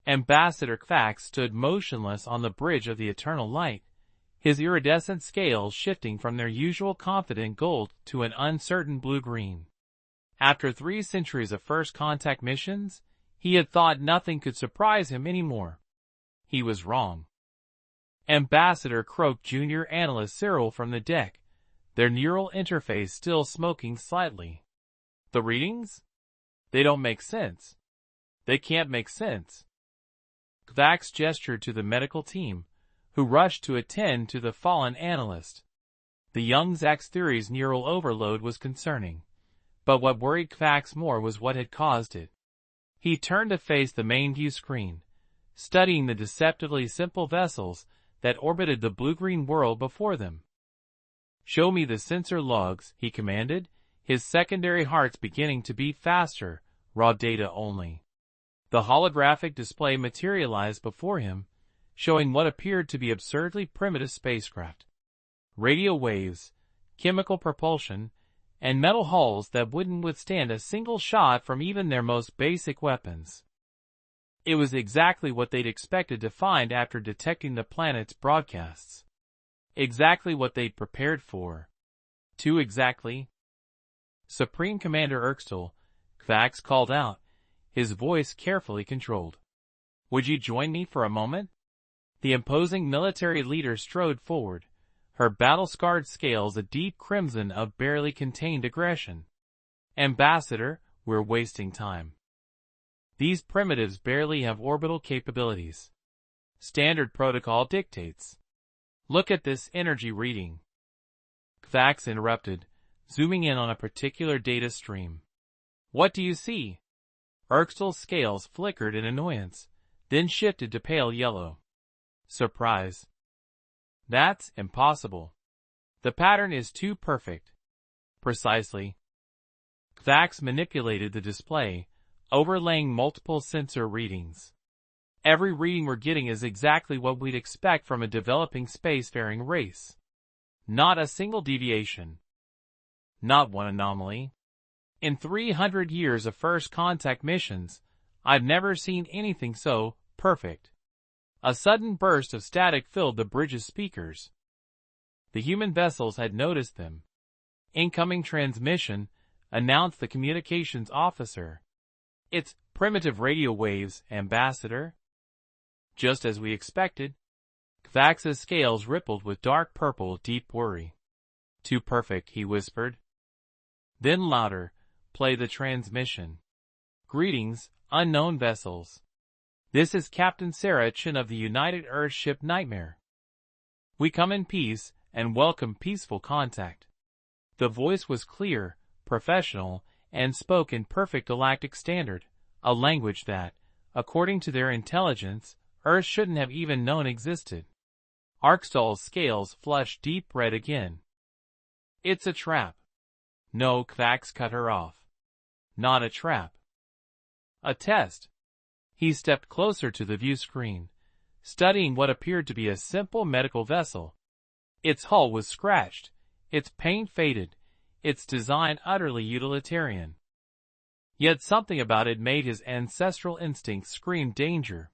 Ambassador Kvax stood motionless on the bridge of the eternal light, his iridescent scales shifting from their usual confident gold to an uncertain blue-green. After 3 centuries of first contact missions, he had thought nothing could surprise him anymore. He was wrong. Ambassador croaked Junior Analyst Cyril from the deck, their neural interface still smoking slightly. The readings? They don't make sense. They can't make sense. Kvax gestured to the medical team, who rushed to attend to the fallen analyst. The young Zack's theory's neural overload was concerning, but what worried Kvax more was what had caused it. He turned to face the main view screen, studying the deceptively simple vessels that orbited the blue-green world before them. "Show me the sensor logs," he commanded, his secondary hearts beginning to beat faster, raw data only. The holographic display materialized before him, showing what appeared to be absurdly primitive spacecraft. Radio waves, chemical propulsion, and metal hulls that wouldn't withstand a single shot from even their most basic weapons. It was exactly what they'd expected to find after detecting the planet's broadcasts. Exactly what they'd prepared for. Too exactly. "Supreme Commander Erxtel," Kvax called out, his voice carefully controlled. "Would you join me for a moment?" The imposing military leader strode forward, her battle-scarred scales a deep crimson of barely contained aggression. "Ambassador, we're wasting time. These primitives barely have orbital capabilities. Standard protocol dictates. Look at this energy reading." Kvax interrupted, zooming in on a particular data stream. "What do you see?" Erxtel's scales flickered in annoyance, then shifted to pale yellow. Surprise. "That's impossible. The pattern is too perfect." "Precisely." Kvax manipulated the display, overlaying multiple sensor readings. "Every reading we're getting is exactly what we'd expect from a developing spacefaring race. Not a single deviation. Not one anomaly. In 300 years of first contact missions, I've never seen anything so perfect." A sudden burst of static filled the bridge's speakers. The human vessels had noticed them. "Incoming transmission," announced the communications officer. "It's primitive radio waves, Ambassador." "Just as we expected." Kvax's scales rippled with dark purple deep worry. "Too perfect," he whispered. Then louder, "Play the transmission." "Greetings, unknown vessels. This is Captain Sarah Chin of the United Earthship Nightmare. We come in peace and welcome peaceful contact." The voice was clear, professional, and spoke in perfect galactic standard, a language that, according to their intelligence, Earth shouldn't have even known existed. Erxtel's scales flushed deep red again. "It's a trap." "No," Kvax cut her off. "Not a trap. A test." He stepped closer to the view screen, studying what appeared to be a simple medical vessel. Its hull was scratched, its paint faded, its design utterly utilitarian. Yet something about it made his ancestral instincts scream danger.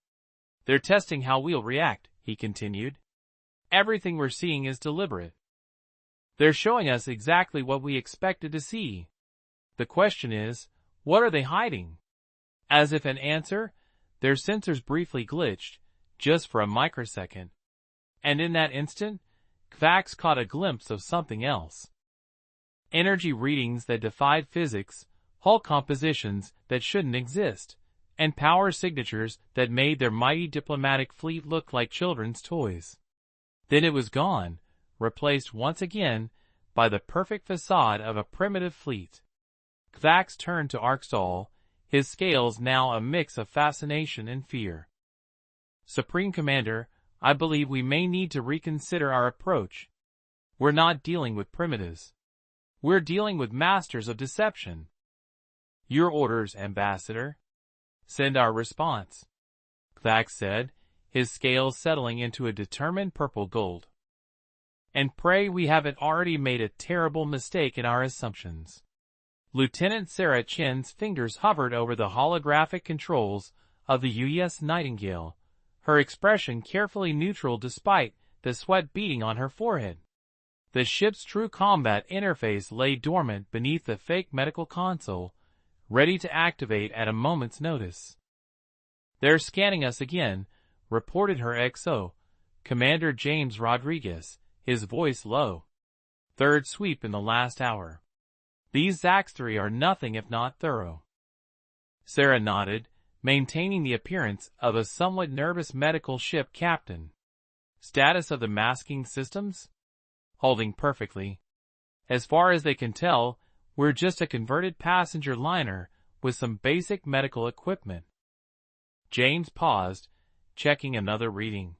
"They're testing how we'll react," he continued. "Everything we're seeing is deliberate. They're showing us exactly what we expected to see. The question is, what are they hiding?" As if an answer, their sensors briefly glitched, just for a microsecond. And in that instant, Kvax caught a glimpse of something else. Energy readings that defied physics, hull compositions that shouldn't exist, and power signatures that made their mighty diplomatic fleet look like children's toys. Then it was gone, replaced once again by the perfect facade of a primitive fleet. Kvax turned to Erxtel, his scales now a mix of fascination and fear. "Supreme Commander, I believe we may need to reconsider our approach. We're not dealing with primitives. We're dealing with masters of deception." "Your orders, Ambassador." "Send our response," Kvax said, his scales settling into a determined purple gold. "And pray we haven't already made a terrible mistake in our assumptions." Lieutenant Sarah Chin's fingers hovered over the holographic controls, of the U.S. Nightingale, her expression carefully neutral despite the sweat beading on her forehead. The ship's true combat interface lay dormant beneath the fake medical console, ready to activate at a moment's notice. "They're scanning us again," reported her XO, Commander James Rodriguez, his voice low. "Third sweep in the last hour. These Zax-3 are nothing if not thorough." Sarah nodded, maintaining the appearance of a somewhat nervous medical ship captain. "Status of the masking systems?" "Holding perfectly. As far as they can tell, we're just a converted passenger liner with some basic medical equipment." James paused, checking another reading.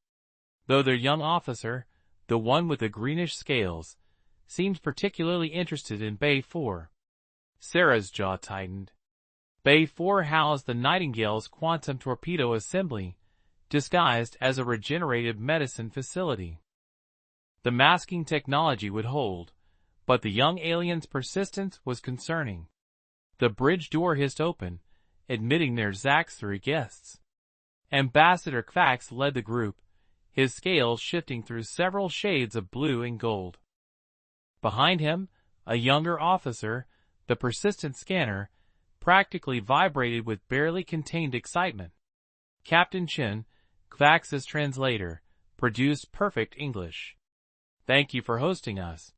Though their young officer, the one with the greenish scales, seemed particularly interested in Bay 4. Sarah's jaw tightened. Bay 4 housed the Nightingale's quantum torpedo assembly, disguised as a regenerative medicine facility. The masking technology would hold, but the young alien's persistence was concerning. The bridge door hissed open, admitting their Zax-3 guests. Ambassador Kvax led the group, his scales shifting through several shades of blue and gold. Behind him, a younger officer, the persistent scanner, practically vibrated with barely contained excitement. Captain Chin, Kvax's translator, produced perfect English. "Thank you for hosting us.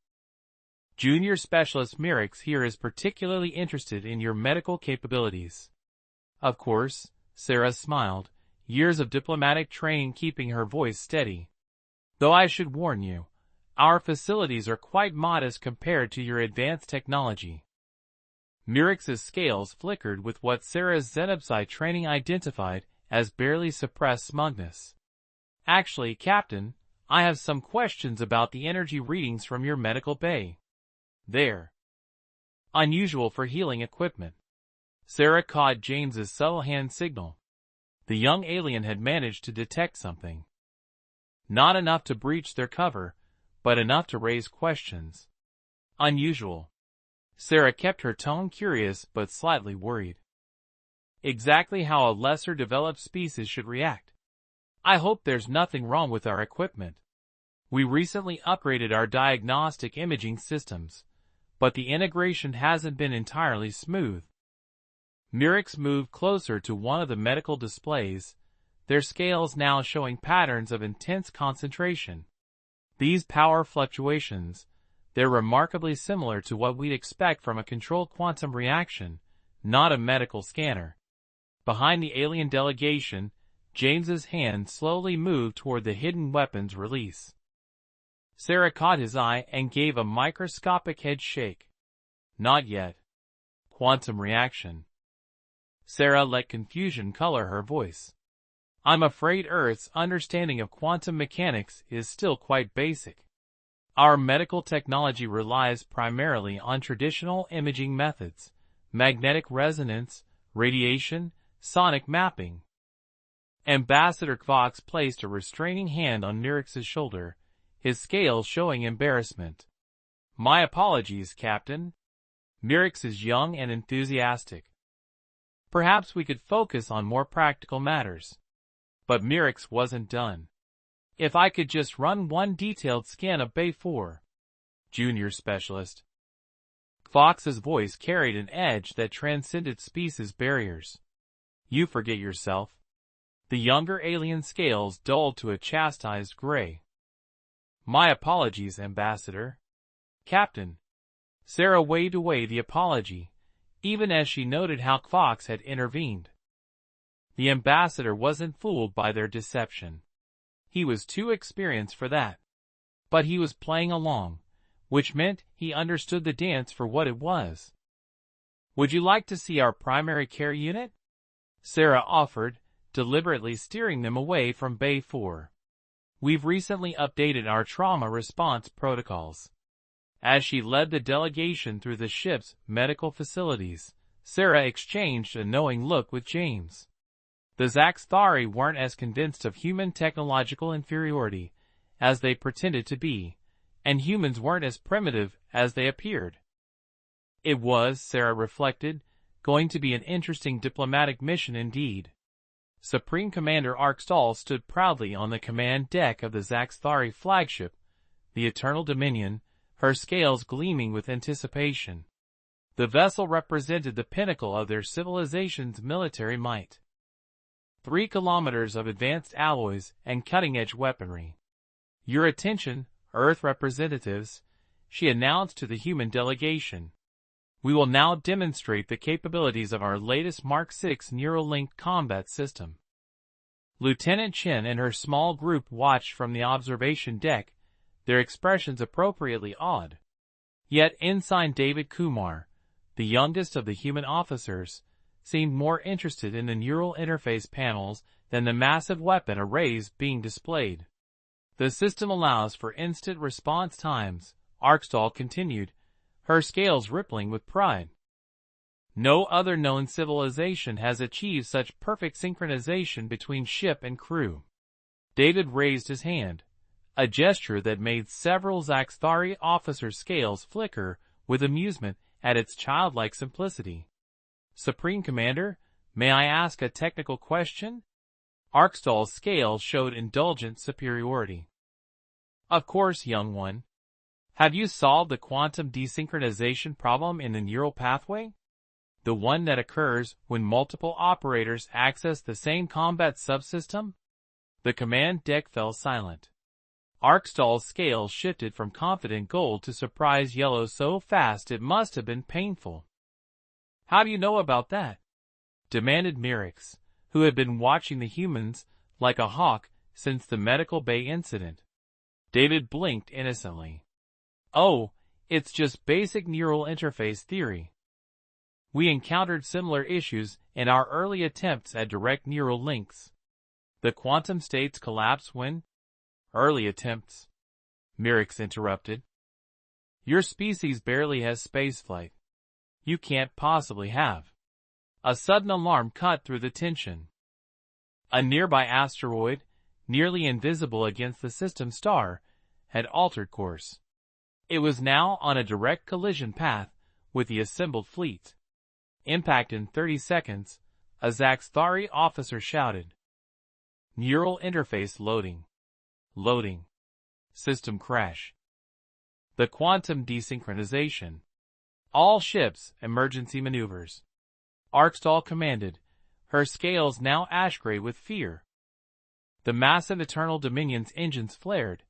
Junior Specialist Mirix here is particularly interested in your medical capabilities." "Of course," Sarah smiled, years of diplomatic training keeping her voice steady. "Though I should warn you, our facilities are quite modest compared to your advanced technology." Mirix's scales flickered with what Sarah's Xenopsi training identified as barely suppressed smugness. "Actually, Captain, I have some questions about the energy readings from your medical bay. They're unusual for healing equipment." Sarah caught James's subtle hand signal. The young alien had managed to detect something. Not enough to breach their cover, but enough to raise questions. "Unusual." Sarah kept her tone curious but slightly worried. "Exactly how a lesser-developed species should react. I hope there's nothing wrong with our equipment. We recently upgraded our diagnostic imaging systems, but the integration hasn't been entirely smooth." Mirix moved closer to one of the medical displays, their scales now showing patterns of intense concentration. "These power fluctuations, they're remarkably similar to what we'd expect from a controlled quantum reaction, not a medical scanner." Behind the alien delegation, James's hand slowly moved toward the hidden weapons release. Sarah caught his eye and gave a microscopic head shake. "Not yet. Quantum reaction." Sarah let confusion color her voice. "I'm afraid Earth's understanding of quantum mechanics is still quite basic. Our medical technology relies primarily on traditional imaging methods, magnetic resonance, radiation, sonic mapping." Ambassador Kvax placed a restraining hand on Mirix's shoulder, his scales showing embarrassment. "My apologies, Captain. Mirix is young and enthusiastic. Perhaps we could focus on more practical matters." But Mirix wasn't done. "If I could just run one detailed scan of Bay 4. Junior Specialist." Kvax's voice carried an edge that transcended species barriers. "You forget yourself." The younger alien scales dulled to a chastised gray. "My apologies, Ambassador." "Captain." Sarah waved away the apology, even as she noted how Kvax had intervened. The ambassador wasn't fooled by their deception. He was too experienced for that. But he was playing along, which meant he understood the dance for what it was. "Would you like to see our primary care unit?" Sarah offered, deliberately steering them away from Bay 4. "We've recently updated our trauma response protocols." As she led the delegation through the ship's medical facilities, Sarah exchanged a knowing look with James. The Zax-Thari weren't as convinced of human technological inferiority as they pretended to be, and humans weren't as primitive as they appeared. It was, Sarah reflected, going to be an interesting diplomatic mission indeed. Supreme Commander Arkstall stood proudly on the command deck of the Zaxthari flagship, the Eternal Dominion, her scales gleaming with anticipation. The vessel represented the pinnacle of their civilization's military might. 3 kilometers of advanced alloys and cutting-edge weaponry. Your attention, Earth representatives, she announced to the human delegation. We will now demonstrate the capabilities of our latest Mark VI Neuralink combat system. Lieutenant Chen and her small group watched from the observation deck, their expressions appropriately awed. Yet Ensign David Kumar, the youngest of the human officers, seemed more interested in the neural interface panels than the massive weapon arrays being displayed. The system allows for instant response times, Arkstall continued, her scales rippling with pride. No other known civilization has achieved such perfect synchronization between ship and crew. David raised his hand, a gesture that made several Zaxthari officers' scales flicker with amusement at its childlike simplicity. Supreme Commander, may I ask a technical question? Arkstall's scales showed indulgent superiority. Of course, young one. Have you solved the quantum desynchronization problem in the neural pathway? The one that occurs when multiple operators access the same combat subsystem? The command deck fell silent. Arkstall's scales shifted from confident gold to surprised yellow so fast it must have been painful. How do you know about that? Demanded Merix, who had been watching the humans like a hawk since the medical bay incident. David blinked innocently. Oh, it's just basic neural interface theory. We encountered similar issues in our early attempts at direct neural links. The quantum states collapse when? Early attempts. Merix interrupted. Your species barely has spaceflight. You can't possibly have. A sudden alarm cut through the tension. A nearby asteroid, nearly invisible against the system star, had altered course. It was now on a direct collision path with the assembled fleet. Impact in 30 seconds, a Zaxthari officer shouted. Neural interface loading. Loading. System crash. The quantum desynchronization. All ships, emergency maneuvers. Arkstall commanded, her scales now ash-gray with fear. The massive Eternal Dominion's engines flared,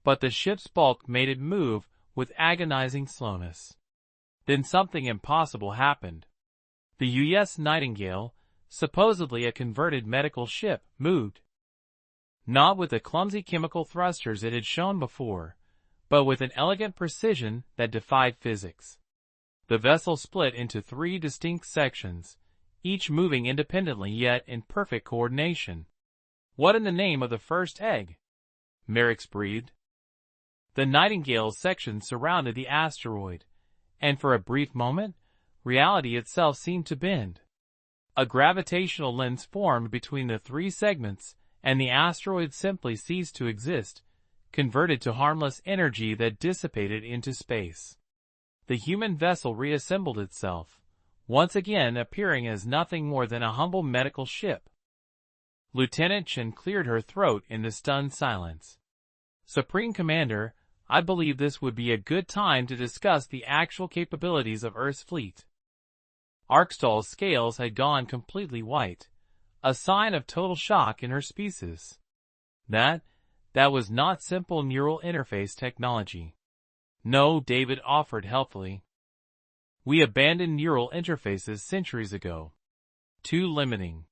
but the ship's bulk made it move with agonizing slowness. Then something impossible happened. The U.S. Nightingale, supposedly a converted medical ship, moved. Not with the clumsy chemical thrusters it had shown before, but with an elegant precision that defied physics. The vessel split into 3 distinct sections, each moving independently yet in perfect coordination. What in the name of the first egg? Merix breathed. The Nightingale's section surrounded the asteroid, and for a brief moment, reality itself seemed to bend. A gravitational lens formed between the 3 segments, and the asteroid simply ceased to exist, converted to harmless energy that dissipated into space. The human vessel reassembled itself, once again appearing as nothing more than a humble medical ship. Lieutenant Chen cleared her throat in the stunned silence. Supreme Commander, I believe this would be a good time to discuss the actual capabilities of Earth's fleet. Arkstall's scales had gone completely white, a sign of total shock in her species. That was not simple neural interface technology. No, David offered helpfully. We abandoned neural interfaces centuries ago. Too limiting.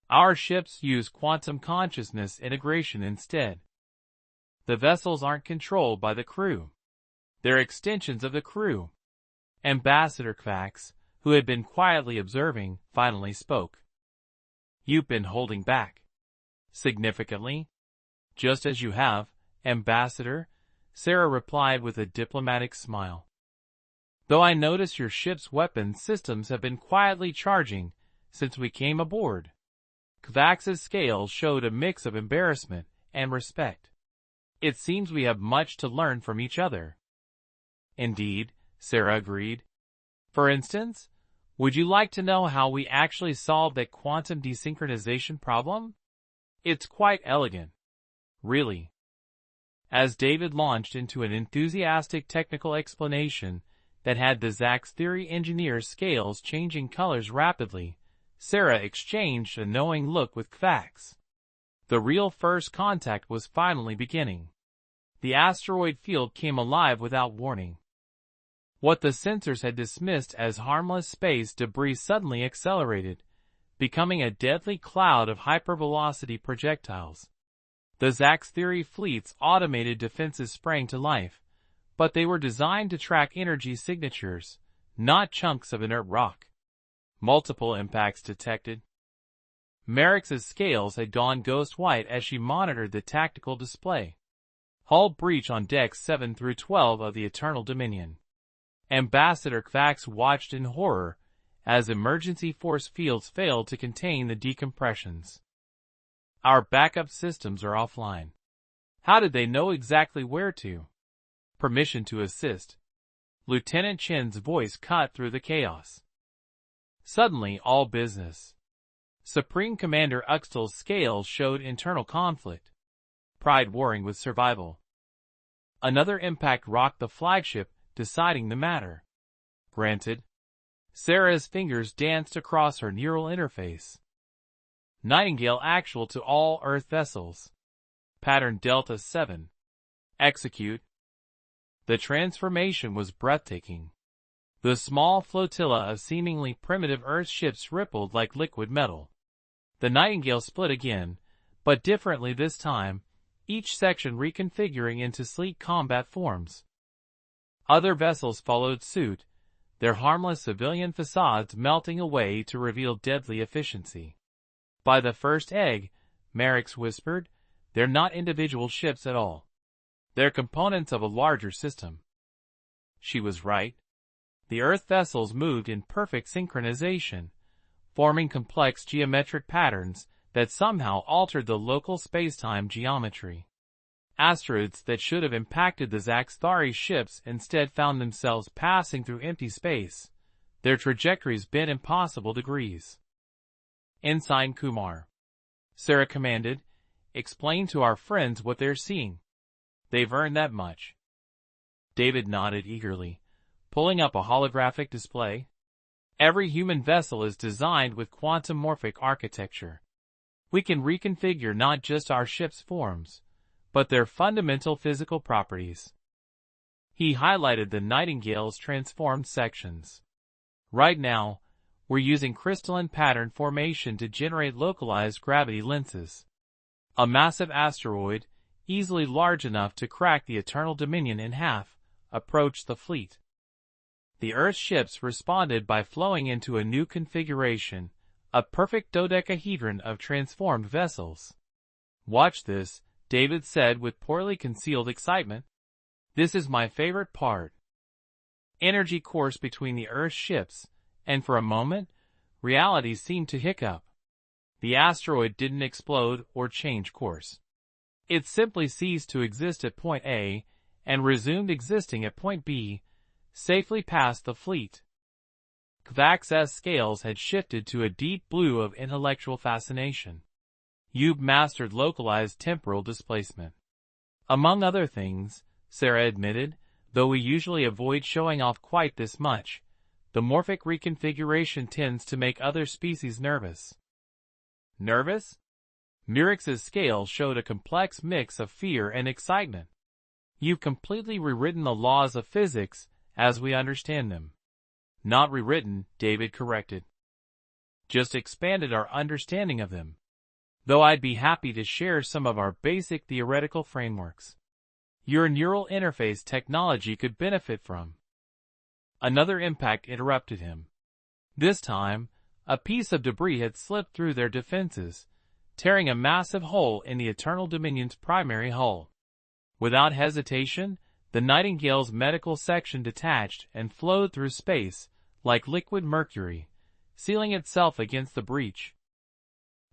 Our ships use quantum consciousness integration instead. The vessels aren't controlled by the crew. They're extensions of the crew. Ambassador Kvax, who had been quietly observing, finally spoke. You've been holding back. Significantly. Just as you have, Ambassador, Sarah replied with a diplomatic smile. Though I notice your ship's weapon systems have been quietly charging since we came aboard. Kvax's scales showed a mix of embarrassment and respect. It seems we have much to learn from each other. Indeed, Sarah agreed. For instance, Would you like to know how we actually solved that quantum desynchronization problem? It's quite elegant. Really. As David launched into an enthusiastic technical explanation that had the Zach's theory engineer's scales changing colors rapidly, Sarah exchanged a knowing look with Kvax. The real first contact was finally beginning. The asteroid field came alive without warning. What the sensors had dismissed as harmless space debris suddenly accelerated, becoming a deadly cloud of hypervelocity projectiles. The Zach's theory fleet's automated defenses sprang to life, but they were designed to track energy signatures, not chunks of inert rock. Multiple impacts detected. Merrick's scales had gone ghost white as she monitored the tactical display. Hull breach on decks 7 through 12 of the Eternal Dominion. Ambassador Kvax watched in horror as emergency force fields failed to contain the decompressions. Our backup systems are offline. How did they know exactly where to? Permission to assist. Lieutenant Chen's voice cut through the chaos. Suddenly all business. Supreme Commander Uxtal's scales showed internal conflict. Pride warring with survival. Another impact rocked the flagship, deciding the matter. Granted. Sarah's fingers danced across her neural interface. Nightingale actual to all Earth vessels. Pattern Delta 7. Execute. The transformation was breathtaking. The small flotilla of seemingly primitive Earth ships rippled like liquid metal. The Nightingale split again, but differently this time, each section reconfiguring into sleek combat forms. Other vessels followed suit, their harmless civilian facades melting away to reveal deadly efficiency. By the first egg, Merrick's whispered, they're not individual ships at all. They're components of a larger system. She was right. The Earth vessels moved in perfect synchronization, forming complex geometric patterns that somehow altered the local spacetime geometry. Asteroids that should have impacted the Zaxthari ships instead found themselves passing through empty space, their trajectories bent impossible degrees. Ensign Kumar. Sarah commanded, explain to our friends what they're seeing. They've earned that much. David nodded eagerly, pulling up a holographic display. Every human vessel is designed with quantum-morphic architecture. We can reconfigure not just our ship's forms, but their fundamental physical properties. He highlighted the Nightingale's transformed sections. Right now, we're using crystalline pattern formation to generate localized gravity lenses. A massive asteroid, easily large enough to crack the Eternal Dominion in half, approached the fleet. The Earth ships responded by flowing into a new configuration, a perfect dodecahedron of transformed vessels. Watch this, David said with poorly concealed excitement. This is my favorite part. Energy coursed between the Earth ships, and for a moment, reality seemed to hiccup. The asteroid didn't explode or change course. It simply ceased to exist at point A and resumed existing at point B, safely past the fleet. Kvax's scales had shifted to a deep blue of intellectual fascination. You've mastered localized temporal displacement. Among other things, Sarah admitted, though we usually avoid showing off quite this much, the morphic reconfiguration tends to make other species nervous. Nervous? Merrick's scale showed a complex mix of fear and excitement. You've completely rewritten the laws of physics as we understand them. Not rewritten, David corrected. Just expanded our understanding of them. Though I'd be happy to share some of our basic theoretical frameworks. Your neural interface technology could benefit from. Another impact interrupted him. This time, a piece of debris had slipped through their defenses, tearing a massive hole in the Eternal Dominion's primary hull. Without hesitation, the Nightingale's medical section detached and flowed through space like liquid mercury, sealing itself against the breach.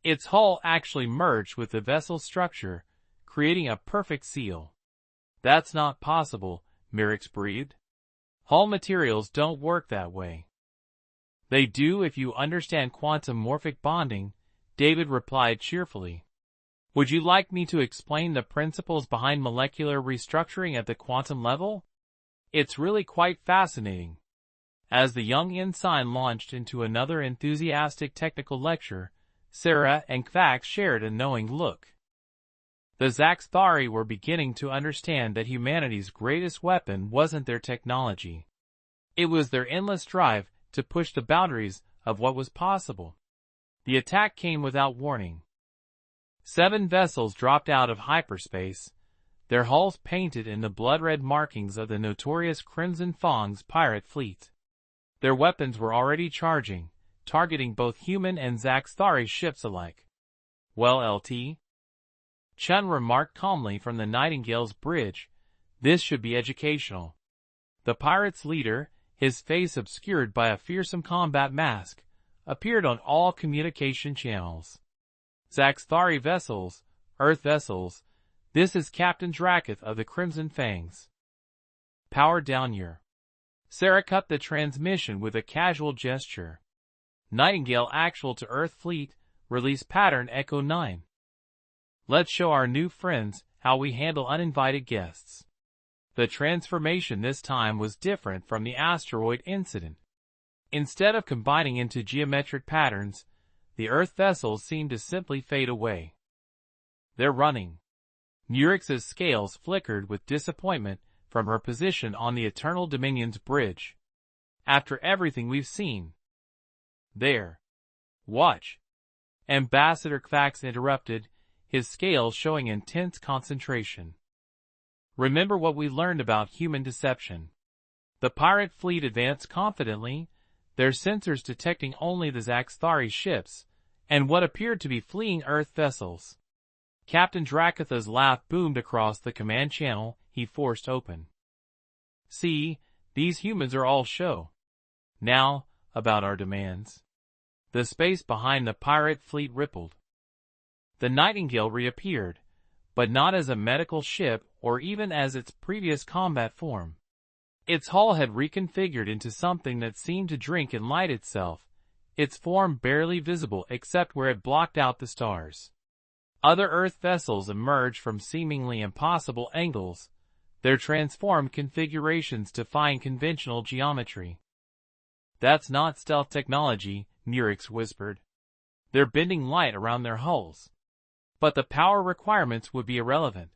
Its hull actually merged with the vessel's structure, creating a perfect seal. That's not possible, Merrick breathed. Hull materials don't work that way. They do if you understand quantum morphic bonding, David replied cheerfully. Would you like me to explain the principles behind molecular restructuring at the quantum level? It's really quite fascinating. As the young ensign launched into another enthusiastic technical lecture, Sarah and Kvax shared a knowing look. The Zaxthari were beginning to understand that humanity's greatest weapon wasn't their technology. It was their endless drive to push the boundaries of what was possible. The attack came without warning. 7 vessels dropped out of hyperspace, their hulls painted in the blood-red markings of the notorious Crimson Fang's pirate fleet. Their weapons were already charging, targeting both human and Zaxthari ships alike. Well, LT? Chun remarked calmly from the Nightingale's bridge, this should be educational. The pirate's leader, his face obscured by a fearsome combat mask, appeared on all communication channels. Zaxthari vessels, Earth vessels, this is Captain Draketh of the Crimson Fangs. Power down your. Sarah cut the transmission with a casual gesture. Nightingale actual to Earth fleet, release pattern Echo 9. Let's show our new friends how we handle uninvited guests. The transformation this time was different from the asteroid incident. Instead of combining into geometric patterns, the Earth vessels seemed to simply fade away. They're running. Nurix's scales flickered with disappointment from her position on the Eternal Dominion's bridge. After everything we've seen. There. Watch. Ambassador Kvax interrupted, his scales showing intense concentration. Remember what we learned about human deception. The pirate fleet advanced confidently, their sensors detecting only the Zaxthari ships, and what appeared to be fleeing Earth vessels. Captain Drakatha's laugh boomed across the command channel he forced open. See, these humans are all show. Now, about our demands. The space behind the pirate fleet rippled. The Nightingale reappeared, but not as a medical ship or even as its previous combat form. Its hull had reconfigured into something that seemed to drink and light itself, its form barely visible except where it blocked out the stars. Other Earth vessels emerged from seemingly impossible angles, their transformed configurations defying conventional geometry. That's not stealth technology, Nurix whispered. They're bending light around their hulls. But the power requirements would be irrelevant.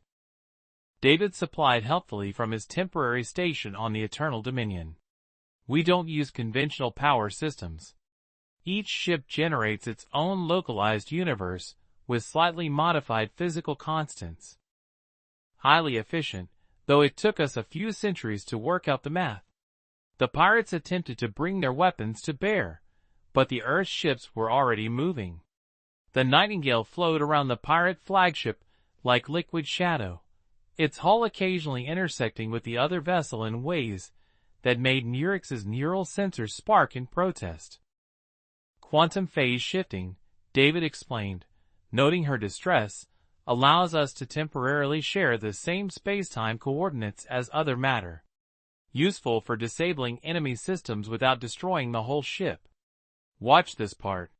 David supplied helpfully from his temporary station on the Eternal Dominion. We don't use conventional power systems. Each ship generates its own localized universe with slightly modified physical constants. Highly efficient, though it took us a few centuries to work out the math. The pirates attempted to bring their weapons to bear, but the Earth ships were already moving. The Nightingale flowed around the pirate flagship like liquid shadow, its hull occasionally intersecting with the other vessel in ways that made Nurix's neural sensors spark in protest. Quantum phase shifting, David explained, noting her distress, allows us to temporarily share the same spacetime coordinates as other matter. Useful for disabling enemy systems without destroying the whole ship. Watch this part.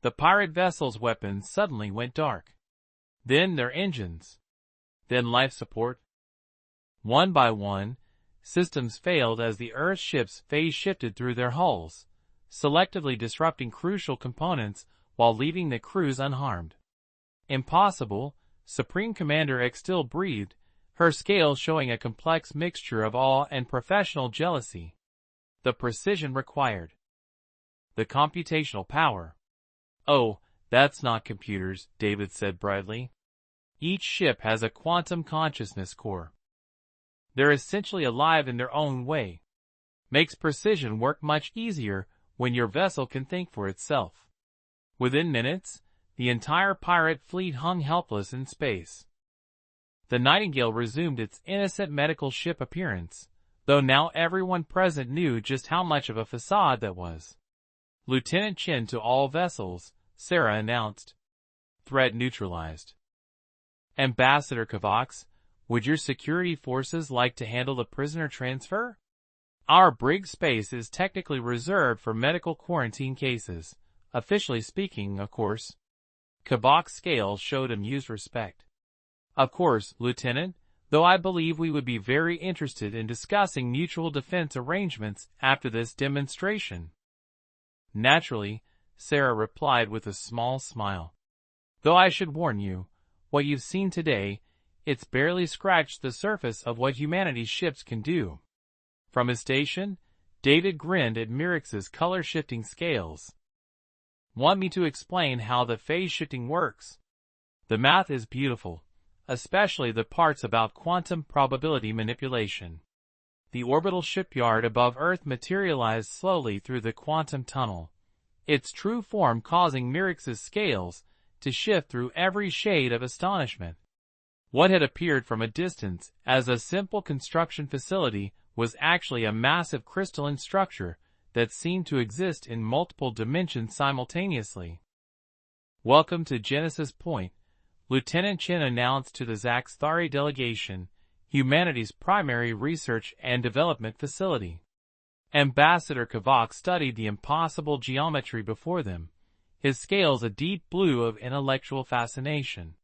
The pirate vessel's weapons suddenly went dark. Then their engines. Then life support. One by one, systems failed as the Earth ships phase shifted through their hulls, selectively disrupting crucial components while leaving the crews unharmed. Impossible, Supreme Commander X still breathed, her scales showing a complex mixture of awe and professional jealousy. The precision required. The computational power. Oh, that's not computers, David said brightly. Each ship has a quantum consciousness core. They're essentially alive in their own way. Makes precision work much easier when your vessel can think for itself. Within minutes, the entire pirate fleet hung helpless in space. The Nightingale resumed its innocent medical ship appearance, though now everyone present knew just how much of a facade that was. Lieutenant Chen to all vessels, Sarah announced. Threat neutralized. Ambassador Kvax, would your security forces like to handle the prisoner transfer? Our brig space is technically reserved for medical quarantine cases. Officially speaking, of course. Kavak's scales showed amused respect. Of course, Lieutenant, though I believe we would be very interested in discussing mutual defense arrangements after this demonstration. Naturally, Sarah replied with a small smile. Though I should warn you, what you've seen today, it's barely scratched the surface of what humanity's ships can do. From his station, David grinned at Mirix's color-shifting scales. Want me to explain how the phase shifting works? The math is beautiful, especially the parts about quantum probability manipulation. The orbital shipyard above Earth materialized slowly through the quantum tunnel, its true form causing Mirix's scales to shift through every shade of astonishment. What had appeared from a distance as a simple construction facility was actually a massive crystalline structure that seemed to exist in multiple dimensions simultaneously. Welcome to Genesis Point, Lieutenant Chen announced to the Zaxthari delegation, humanity's primary research and development facility. Ambassador Kavak studied the impossible geometry before them, his scales a deep blue of intellectual fascination.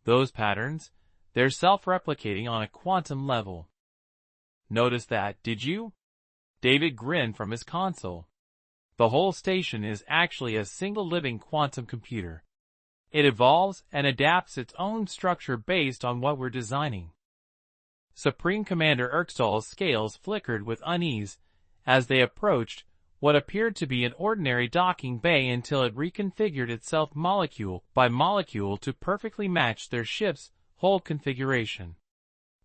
Those patterns, they're self-replicating on a quantum level. Notice that, did you? David grinned from his console. The whole station is actually a single living quantum computer. It evolves and adapts its own structure based on what we're designing. Supreme Commander Erkstall's scales flickered with unease as they approached what appeared to be an ordinary docking bay until it reconfigured itself molecule by molecule to perfectly match their ship's whole configuration.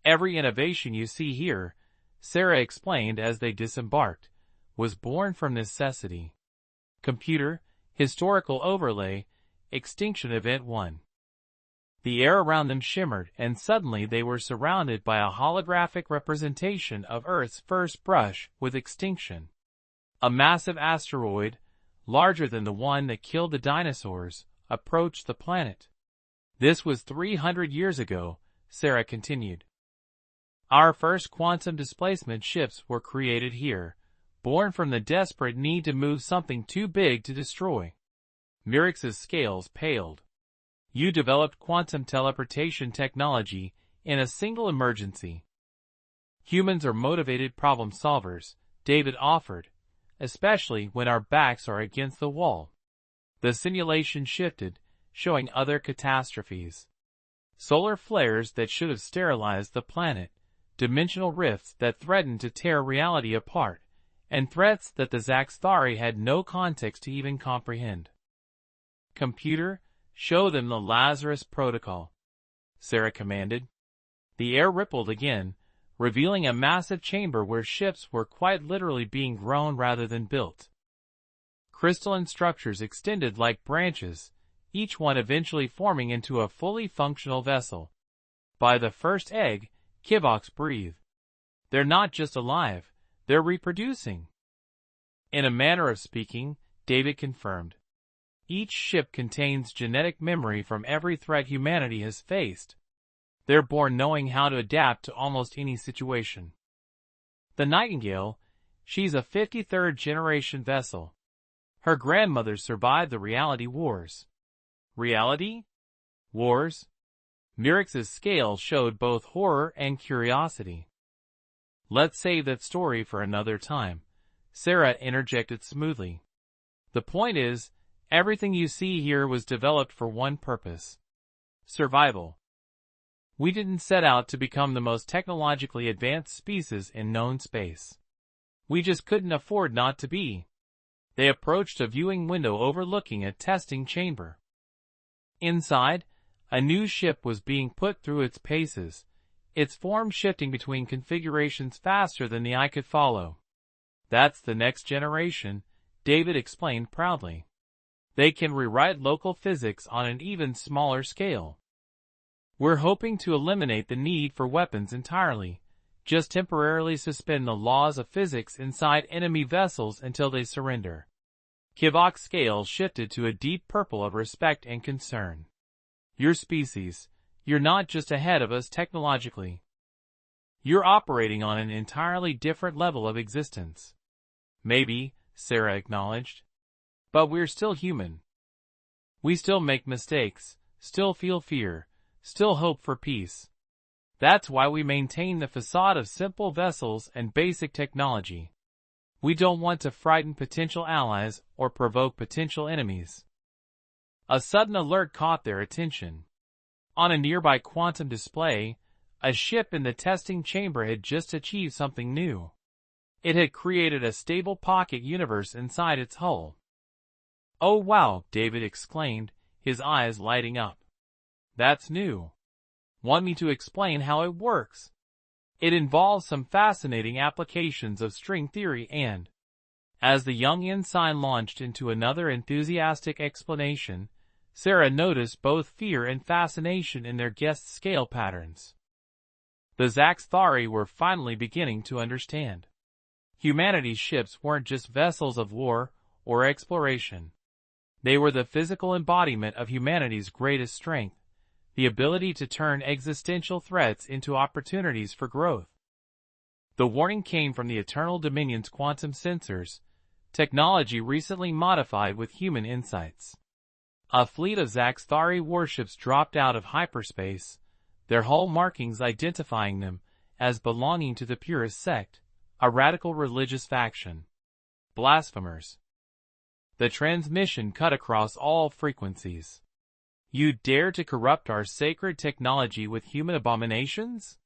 Every innovation you see here, Sarah explained as they disembarked, was born from necessity. Computer, historical overlay, extinction event 1. The air around them shimmered, and suddenly they were surrounded by a holographic representation of Earth's first brush with extinction. A massive asteroid, larger than the one that killed the dinosaurs, approached the planet. This was 300 years ago, Sarah continued. Our first quantum displacement ships were created here, born from the desperate need to move something too big to destroy. Mirix's scales paled. You developed quantum teleportation technology in a single emergency. Humans are motivated problem solvers, David offered, especially when our backs are against the wall. The simulation shifted, showing other catastrophes. Solar flares that should have sterilized the planet, dimensional rifts that threatened to tear reality apart, and threats that the Zaxthari had no context to even comprehend. Computer, show them the Lazarus Protocol, Sarah commanded. The air rippled again, revealing a massive chamber where ships were quite literally being grown rather than built. Crystalline structures extended like branches, each one eventually forming into a fully functional vessel. By the first egg, Kivox breathed. They're not just alive, they're reproducing. In a manner of speaking, David confirmed. Each ship contains genetic memory from every threat humanity has faced. They're born knowing how to adapt to almost any situation. The Nightingale, she's a 53rd generation vessel. Her grandmother survived the reality wars. Reality? Wars? Mirix's scale showed both horror and curiosity. Let's save that story for another time, Sarah interjected smoothly. The point is, everything you see here was developed for one purpose: survival. We didn't set out to become the most technologically advanced species in known space. We just couldn't afford not to be. They approached a viewing window overlooking a testing chamber. Inside, a new ship was being put through its paces, its form shifting between configurations faster than the eye could follow. That's the next generation, David explained proudly. They can rewrite local physics on an even smaller scale. We're hoping to eliminate the need for weapons entirely, just temporarily suspend the laws of physics inside enemy vessels until they surrender. Kivok's scales shifted to a deep purple of respect and concern. Your species, you're not just ahead of us technologically. You're operating on an entirely different level of existence. Maybe, Sarah acknowledged. But we're still human. We still make mistakes, still feel fear, still hope for peace. That's why we maintain the facade of simple vessels and basic technology. We don't want to frighten potential allies or provoke potential enemies. A sudden alert caught their attention. On a nearby quantum display, a ship in the testing chamber had just achieved something new. It had created a stable pocket universe inside its hull. "Oh wow," David exclaimed, his eyes lighting up. "That's new. Want me to explain how it works?" It involves some fascinating applications of string theory and, as the young ensign launched into another enthusiastic explanation, Sarah noticed both fear and fascination in their guest's scale patterns. The Zaxthari were finally beginning to understand. Humanity's ships weren't just vessels of war or exploration. They were the physical embodiment of humanity's greatest strength, the ability to turn existential threats into opportunities for growth. The warning came from the Eternal Dominion's quantum sensors, technology recently modified with human insights. A fleet of Zaxthari warships dropped out of hyperspace, their hull markings identifying them as belonging to the Purist sect, a radical religious faction. Blasphemers. The transmission cut across all frequencies. "You dare to corrupt our sacred technology with human abominations?"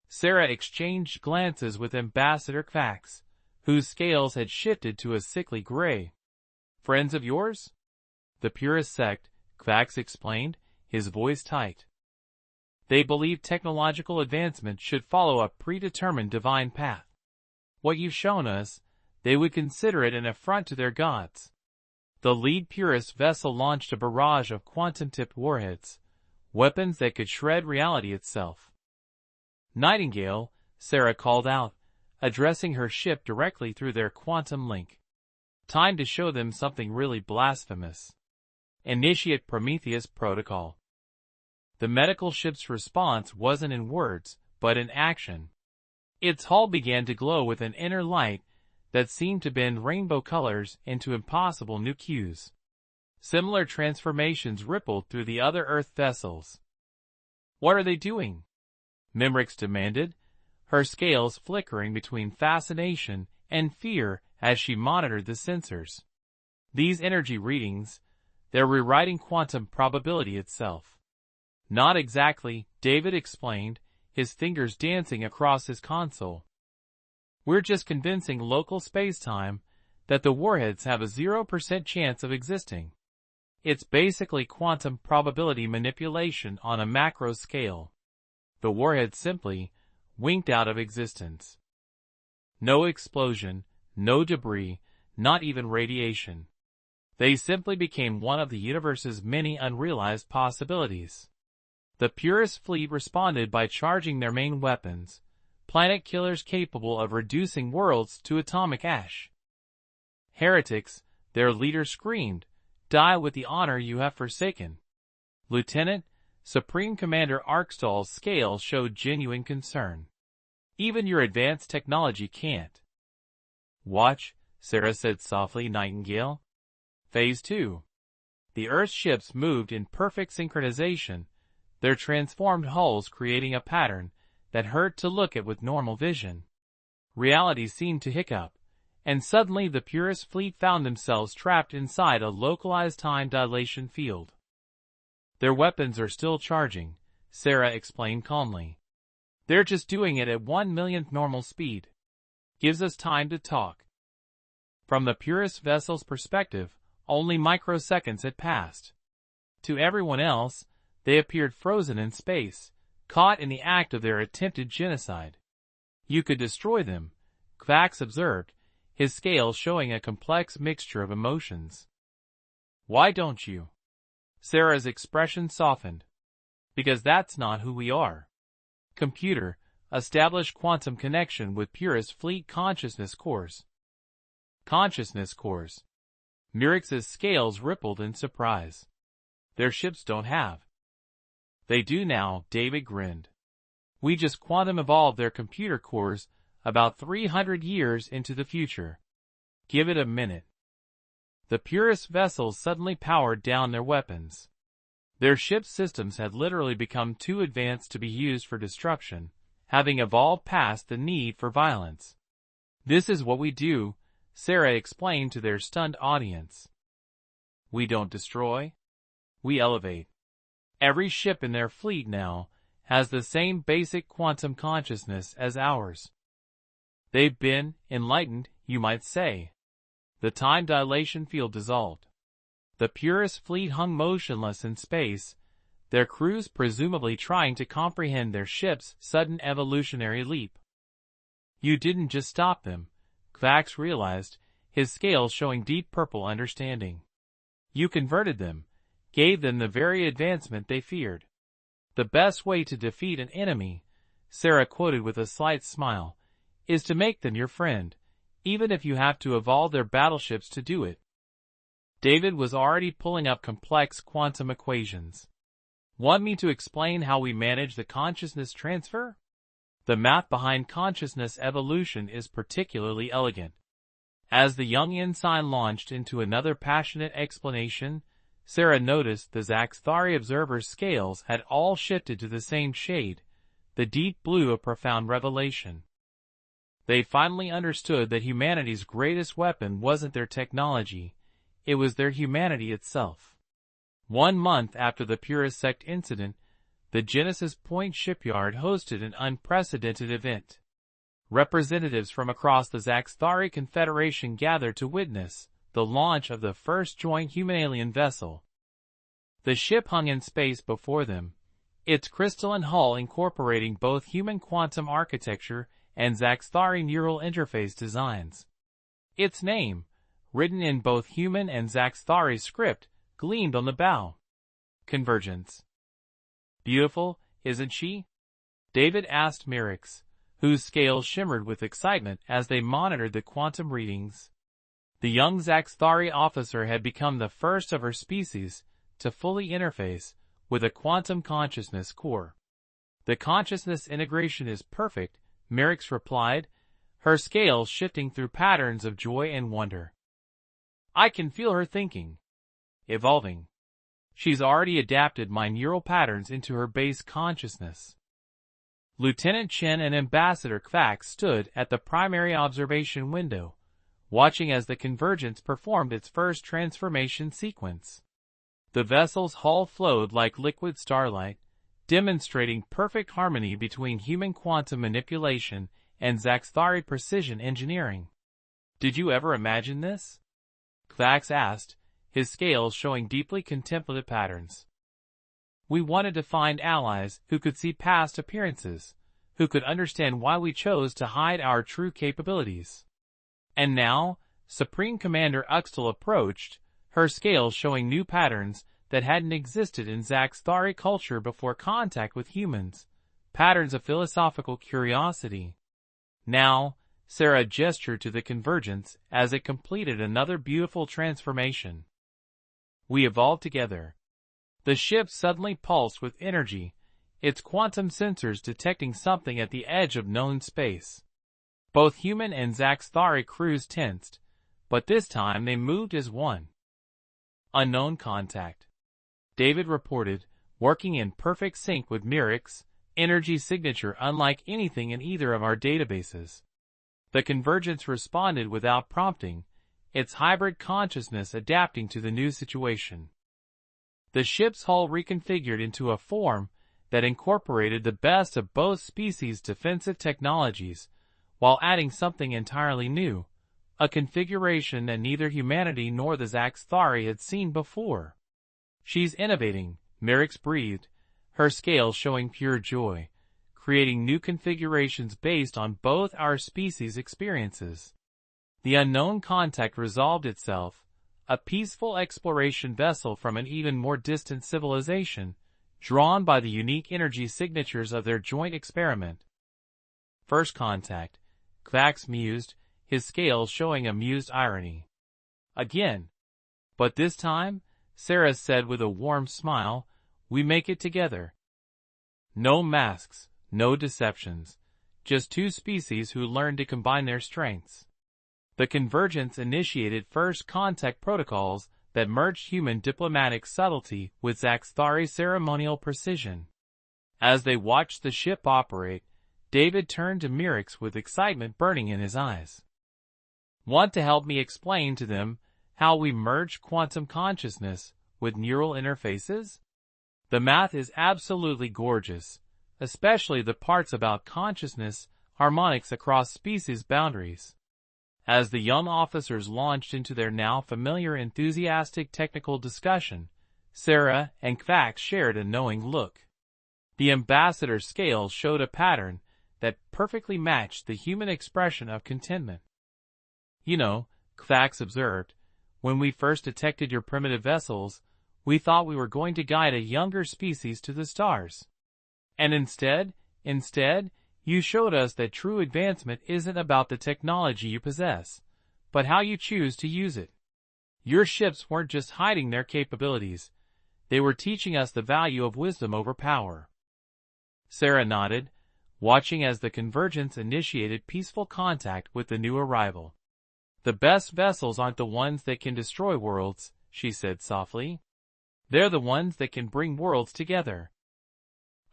Sarah exchanged glances with Ambassador Kvax, whose scales had shifted to a sickly gray. "Friends of yours?" "The Purist sect," Kvax explained, his voice tight. "They believe technological advancement should follow a predetermined divine path. What you've shown us, they would consider it an affront to their gods." The lead Purist vessel launched a barrage of quantum-tipped warheads, weapons that could shred reality itself. "Nightingale," Sarah called out, addressing her ship directly through their quantum link. "Time to show them something really blasphemous. Initiate Prometheus Protocol." The medical ship's response wasn't in words, but in action. Its hull began to glow with an inner light that seemed to bend rainbow colors into impossible new hues. Similar transformations rippled through the other Earth vessels. "What are they doing?" Mimrix demanded, her scales flickering between fascination and fear as she monitored the sensors. "These energy readings, they're rewriting quantum probability itself." "Not exactly," David explained, his fingers dancing across his console. "We're just convincing local spacetime that the warheads have a 0% chance of existing. It's basically quantum probability manipulation on a macro scale. The warheads simply winked out of existence. No explosion, no debris, not even radiation. They simply became one of the universe's many unrealized possibilities." The Purist fleet responded by charging their main weapons, planet killers capable of reducing worlds to atomic ash. "Heretics," their leader screamed, "die with the honor you have forsaken." Lieutenant, Supreme Commander Arkstall's scale showed genuine concern. "Even your advanced technology can't." "Watch," Sarah said softly, Nightingale. Phase 2. The Earth ships moved in perfect synchronization, their transformed hulls creating a pattern that hurt to look at with normal vision. Reality seemed to hiccup, and suddenly the Purist fleet found themselves trapped inside a localized time dilation field. "Their weapons are still charging," Sarah explained calmly. "They're just doing it at 1/1,000,000th normal speed. Gives us time to talk." From the Purist vessel's perspective, only microseconds had passed. To everyone else, they appeared frozen in space, caught in the act of their attempted genocide. "You could destroy them," Kvax observed, his scales showing a complex mixture of emotions. "Why don't you?" Sarah's expression softened. "Because that's not who we are. Computer, establish quantum connection with Purist fleet consciousness cores." "Consciousness cores?" Mimrix's scales rippled in surprise. "Their ships don't have." "They do now," David grinned. We just quantum evolved their computer cores about 300 years into the future. Give it a minute. The purest vessels suddenly powered down their weapons. Their ship's systems had literally become too advanced to be used for destruction, having evolved past the need for violence. "This is what we do," Sarah explained to their stunned audience. "We don't destroy. We elevate." Every ship in their fleet now has the same basic quantum consciousness as ours. They've been enlightened, you might say. The time dilation field dissolved. The purest fleet hung motionless in space, their crews presumably trying to comprehend their ship's sudden evolutionary leap. "You didn't just stop them," Kvax realized, his scales showing deep purple understanding. "You converted them, gave them the very advancement they feared." "The best way to defeat an enemy," Sarah quoted with a slight smile, "is to make them your friend, even if you have to evolve their battleships to do it." David was already pulling up complex quantum equations. "Want me to explain how we manage the consciousness transfer?" The math behind consciousness evolution is particularly elegant. As the young ensign launched into another passionate explanation, Sarah noticed the Zaxthari observer's scales had all shifted to the same shade, the deep blue of profound revelation. They finally understood that humanity's greatest weapon wasn't their technology, it was their humanity itself. 1 month after the Purist Sect incident, the Genesis Point shipyard hosted an unprecedented event. Representatives from across the Zaxthari Confederation gathered to witness the launch of the first joint human-alien vessel. The ship hung in space before them, its crystalline hull incorporating both human quantum architecture and Zaxthari neural interface designs. Its name, written in both human and Zaxthari script, gleamed on the bow. Convergence. "Beautiful, isn't she?" David asked Merix, whose scales shimmered with excitement as they monitored the quantum readings. The young Zaxthari officer had become the first of her species to fully interface with a quantum consciousness core. "The consciousness integration is perfect," Merix replied, her scales shifting through patterns of joy and wonder. "I can feel her thinking. Evolving. She's already adapted my neural patterns into her base consciousness." Lieutenant Chen and Ambassador Kvax stood at the primary observation window, watching as the convergence performed its first transformation sequence. The vessel's hull flowed like liquid starlight, demonstrating perfect harmony between human quantum manipulation and Zaxthari precision engineering. "Did you ever imagine this?" Kvax asked, his scales showing deeply contemplative patterns. "We wanted to find allies who could see past appearances, who could understand why we chose to hide our true capabilities." And now, Supreme Commander Uxtal approached, her scales showing new patterns that hadn't existed in Zaxthari culture before contact with humans, patterns of philosophical curiosity. "Now," Sarah gestured to the convergence as it completed another beautiful transformation. "We evolved together." The ship suddenly pulsed with energy, its quantum sensors detecting something at the edge of known space. Both human and Zaxthari crews tensed, but this time they moved as one. "Unknown contact," David reported, working in perfect sync with Merix, energy signature unlike anything in either of our databases. The convergence responded without prompting, its hybrid consciousness adapting to the new situation. The ship's hull reconfigured into a form that incorporated the best of both species' defensive technologies, while adding something entirely new, a configuration that neither humanity nor the Zaxthari had seen before. "She's innovating," Merix breathed, her scales showing pure joy, creating new configurations based on both our species' experiences. The unknown contact resolved itself, a peaceful exploration vessel from an even more distant civilization, drawn by the unique energy signatures of their joint experiment. "First contact," Kvax mused, his scales showing amused irony. "Again. But this time," Sarah said with a warm smile, "we make it together." "No masks," no deceptions, just two species who learned to combine their strengths. The convergence initiated first contact protocols that merged human diplomatic subtlety with Zaxthari ceremonial precision. As they watched the ship operate, David turned to Mirix with excitement burning in his eyes. "Want to help me explain to them how we merge quantum consciousness with neural interfaces? The math is absolutely gorgeous, especially the parts about consciousness harmonics across species boundaries." As the young officers launched into their now familiar enthusiastic technical discussion, Sarah and Kvax shared a knowing look. The ambassador's scales showed a pattern that perfectly matched the human expression of contentment. "You know," Kvax observed, "when we first detected your primitive vessels, we thought we were going to guide a younger species to the stars. And instead, you showed us that true advancement isn't about the technology you possess, but how you choose to use it. Your ships weren't just hiding their capabilities, they were teaching us the value of wisdom over power." Sarah nodded, watching as the convergence initiated peaceful contact with the new arrival. "The best vessels aren't the ones that can destroy worlds," she said softly. "They're the ones that can bring worlds together."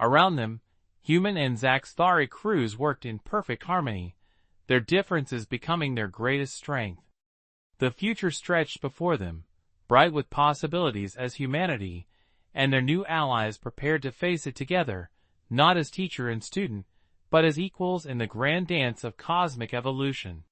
Around them, human and Zaxthari crews worked in perfect harmony, their differences becoming their greatest strength. The future stretched before them, bright with possibilities as humanity and their new allies prepared to face it together, not as teacher and student, but as equals in the grand dance of cosmic evolution.